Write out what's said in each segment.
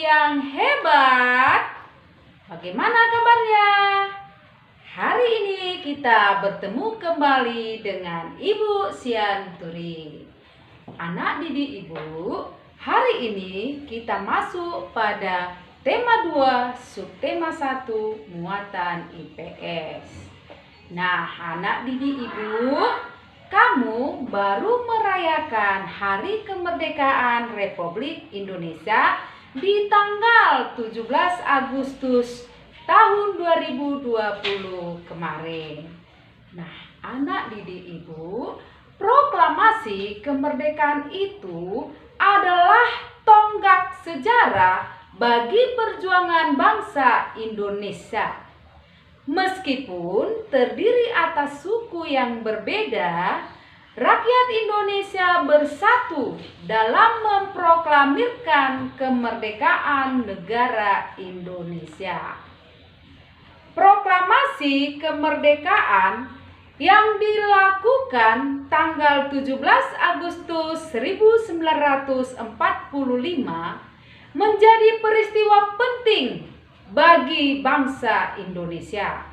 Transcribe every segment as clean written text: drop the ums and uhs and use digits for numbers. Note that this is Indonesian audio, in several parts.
yang hebat. Bagaimana kabarnya? Hari ini kita bertemu kembali dengan Ibu Sianturi. Anak didik Ibu, hari ini kita masuk pada tema 2, subtema 1, muatan IPS. Nah, anak didik Ibu, kamu baru merayakan Hari Kemerdekaan Republik Indonesia di tanggal 17 Agustus tahun 2020 kemarin. Nah, anak didik Ibu, proklamasi kemerdekaan itu adalah tonggak sejarah bagi perjuangan bangsa Indonesia. Meskipun terdiri atas suku yang berbeda, rakyat Indonesia bersatu dalam memproklamirkan kemerdekaan negara Indonesia. Proklamasi kemerdekaan yang dilakukan tanggal 17 Agustus 1945 menjadi peristiwa penting bagi bangsa Indonesia.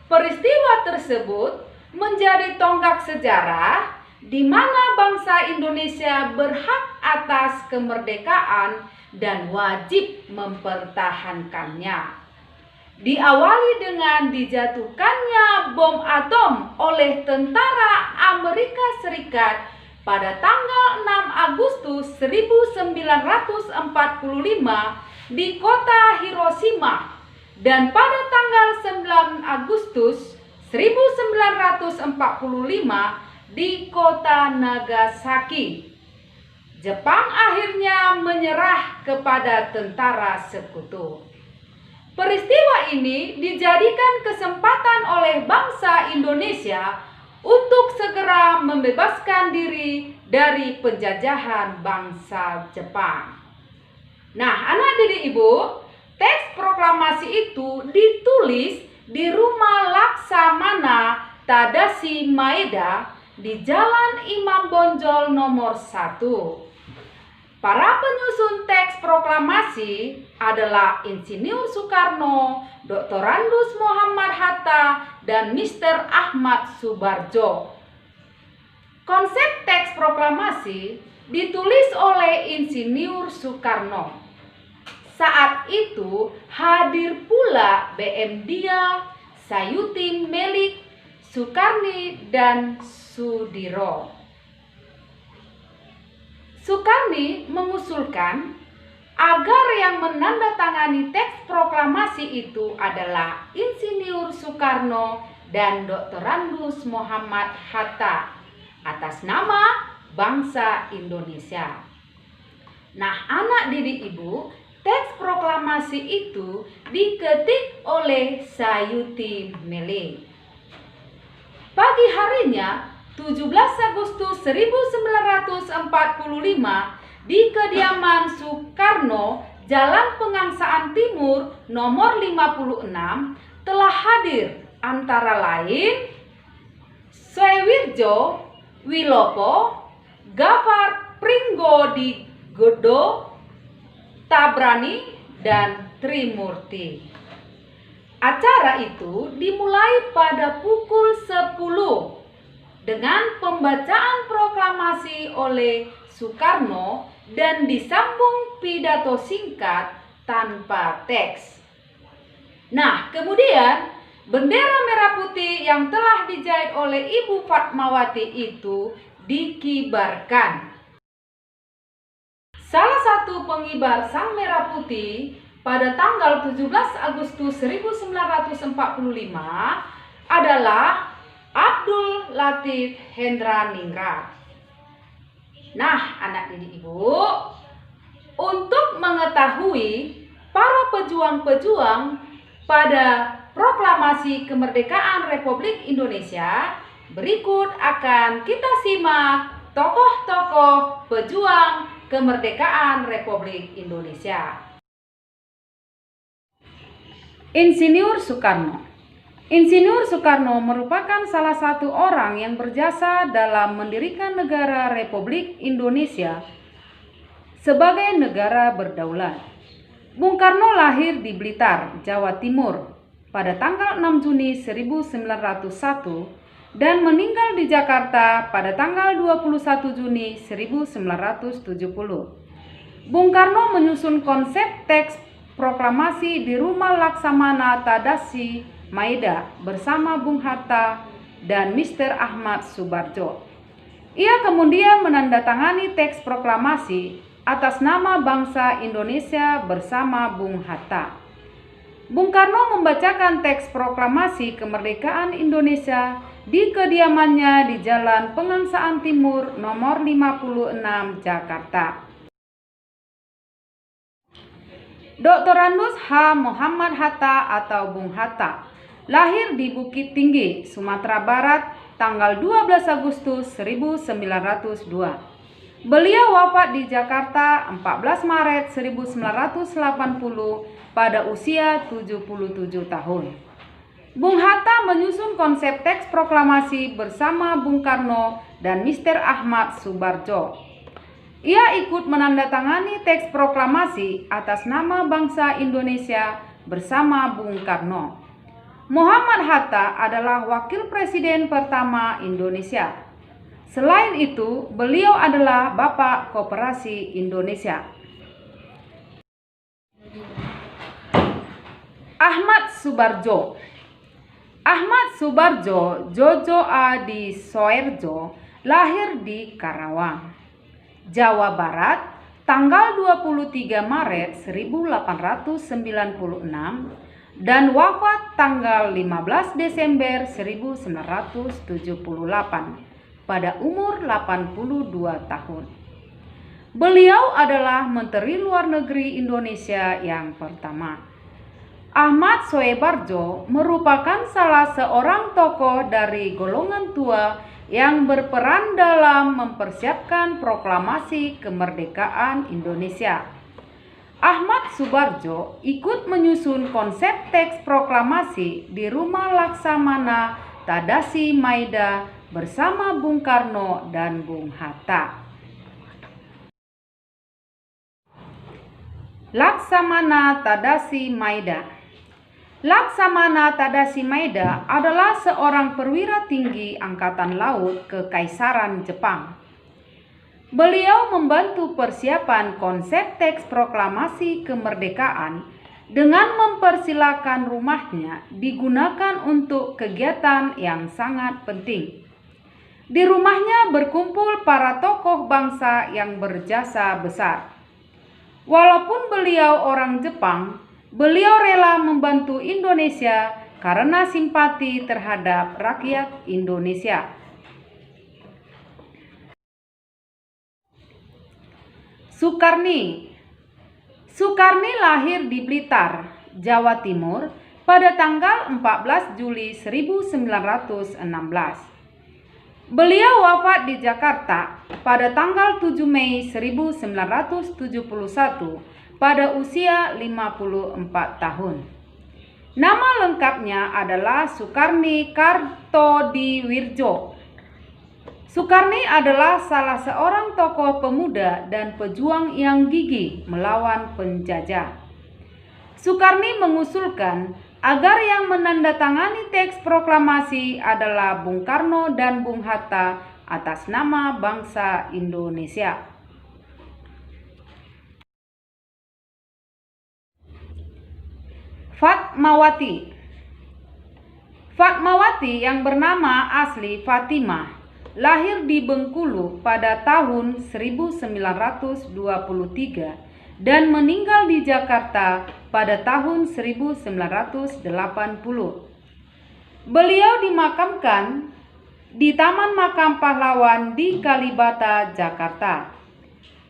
Peristiwa tersebut menjadi tonggak sejarah di mana bangsa Indonesia berhak atas kemerdekaan dan wajib mempertahankannya. Diawali dengan dijatuhkannya bom atom oleh tentara Amerika Serikat pada tanggal 6 Agustus 1945 di kota Hiroshima dan pada tanggal 9 Agustus 1945 di kota Nagasaki. Jepang akhirnya menyerah kepada tentara sekutu. Peristiwa ini dijadikan kesempatan oleh bangsa Indonesia untuk segera membebaskan diri dari penjajahan bangsa Jepang. Nah, anak didik Ibu, teks proklamasi itu ditulis di Rumah Laksamana Tadashi Maeda di Jalan Imam Bonjol nomor 1. Para penyusun teks proklamasi adalah Insinyur Soekarno, Dr. Andus Muhammad Hatta, dan Mr. Ahmad Subarjo. Konsep teks proklamasi ditulis oleh Insinyur Soekarno. Saat itu hadir pula BM Dia, Sayuti Melik, Sukarni, dan Sudiro. Sukarni mengusulkan agar yang menandatangani teks proklamasi itu adalah Insinyur Soekarno dan Dr. Andus Muhammad Hatta atas nama bangsa Indonesia. Nah, anak didik Ibu, teks proklamasi itu diketik oleh Sayuti Melik. Pagi harinya 17 Agustus 1945 di kediaman Soekarno, Jalan Pengangsaan Timur nomor 56 telah hadir antara lain Suwirjo Wilopo, Gafar Pringodigodo, Tabrani, dan Trimurti. Acara itu dimulai pada pukul 10 dengan pembacaan proklamasi oleh Soekarno dan disambung pidato singkat tanpa teks. Nah, kemudian bendera merah putih yang telah dijahit oleh Ibu Fatmawati itu dikibarkan. Salah satu pengibar sang merah putih pada tanggal 17 Agustus 1945 adalah Abdul Latif Hendraningrat. Nah, anak didik Ibu, untuk mengetahui para pejuang-pejuang pada proklamasi kemerdekaan Republik Indonesia, berikut akan kita simak tokoh-tokoh pejuang kemerdekaan Republik Indonesia. Insinyur Soekarno. Insinyur Soekarno merupakan salah satu orang yang berjasa dalam mendirikan negara Republik Indonesia sebagai negara berdaulat. Bung Karno lahir di Blitar, Jawa Timur pada tanggal 6 Juni 1901 dan meninggal di Jakarta pada tanggal 21 Juni 1970. Bung Karno menyusun konsep teks proklamasi di Rumah Laksamana Tadasi Maeda bersama Bung Hatta dan Mr. Ahmad Subarjo. Ia kemudian menandatangani teks proklamasi atas nama bangsa Indonesia bersama Bung Hatta. Bung Karno membacakan teks proklamasi kemerdekaan Indonesia di kediamannya di Jalan Pengangsaan Timur nomor 56 Jakarta. Dr. Andus H. Muhammad Hatta atau Bung Hatta lahir di Bukit Tinggi, Sumatera Barat tanggal 12 Agustus 1902. Beliau wafat di Jakarta 14 Maret 1980 pada usia 77 tahun. Bung Hatta menyusun konsep teks proklamasi bersama Bung Karno dan Mr. Ahmad Subarjo. Ia ikut menandatangani teks proklamasi atas nama bangsa Indonesia bersama Bung Karno. Muhammad Hatta adalah wakil presiden pertama Indonesia. Selain itu, beliau adalah Bapak Koperasi Indonesia. Ahmad Subarjo. Ahmad Subarjo Jojo Adi Soerjo lahir di Karawang, Jawa Barat tanggal 23 Maret 1896 dan wafat tanggal 15 Desember 1978 pada umur 82 tahun. Beliau adalah Menteri Luar Negeri Indonesia yang pertama. Ahmad Soebarjo merupakan salah seorang tokoh dari golongan tua yang berperan dalam mempersiapkan proklamasi kemerdekaan Indonesia. Ahmad Subarjo ikut menyusun konsep teks proklamasi di Rumah Laksamana Tadasi Maeda bersama Bung Karno dan Bung Hatta. Laksamana Tadasi Maeda. Laksamana Tadasi Maeda adalah seorang perwira tinggi Angkatan Laut Kekaisaran Jepang. Beliau membantu persiapan konsep teks proklamasi kemerdekaan dengan mempersilakan rumahnya digunakan untuk kegiatan yang sangat penting. Di rumahnya berkumpul para tokoh bangsa yang berjasa besar. Walaupun beliau orang Jepang, beliau rela membantu Indonesia karena simpati terhadap rakyat Indonesia. Sukarni. Sukarni lahir di Blitar, Jawa Timur pada tanggal 14 Juli 1916. Beliau wafat di Jakarta pada tanggal 7 Mei 1971 pada usia 54 tahun. Nama lengkapnya adalah Sukarni Kartodiwirjo. Sukarni adalah salah seorang tokoh pemuda dan pejuang yang gigih melawan penjajah. Sukarni mengusulkan agar yang menandatangani teks proklamasi adalah Bung Karno dan Bung Hatta atas nama bangsa Indonesia. Fatmawati. Fatmawati yang bernama asli Fatimah lahir di Bengkulu pada tahun 1923 dan meninggal di Jakarta pada tahun 1980. Beliau dimakamkan di Taman Makam Pahlawan di Kalibata, Jakarta.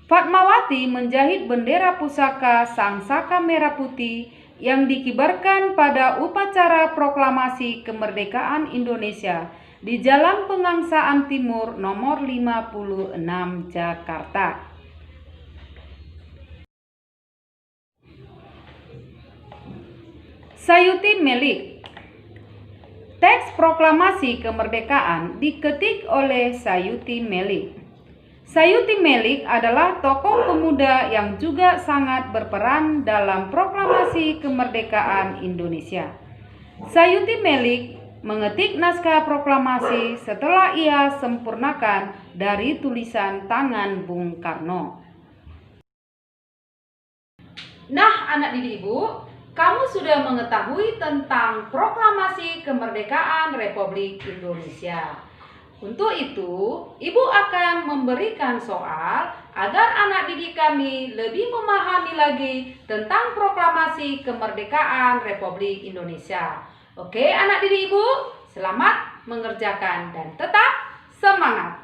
Fatmawati menjahit bendera pusaka Sang Saka Merah Putih yang dikibarkan pada upacara proklamasi kemerdekaan Indonesia di Jalan Pengangsaan Timur nomor 56 Jakarta. Sayuti Melik. Teks proklamasi kemerdekaan diketik oleh Sayuti Melik. Sayuti Melik adalah tokoh pemuda yang juga sangat berperan dalam proklamasi kemerdekaan Indonesia. Sayuti Melik mengetik naskah proklamasi setelah ia sempurnakan dari tulisan tangan Bung Karno. Nah, anak didik Ibu, kamu sudah mengetahui tentang proklamasi kemerdekaan Republik Indonesia. Untuk itu, Ibu akan memberikan soal agar anak didik kami lebih memahami lagi tentang proklamasi kemerdekaan Republik Indonesia. Oke, anak didik Ibu, selamat mengerjakan dan tetap semangat!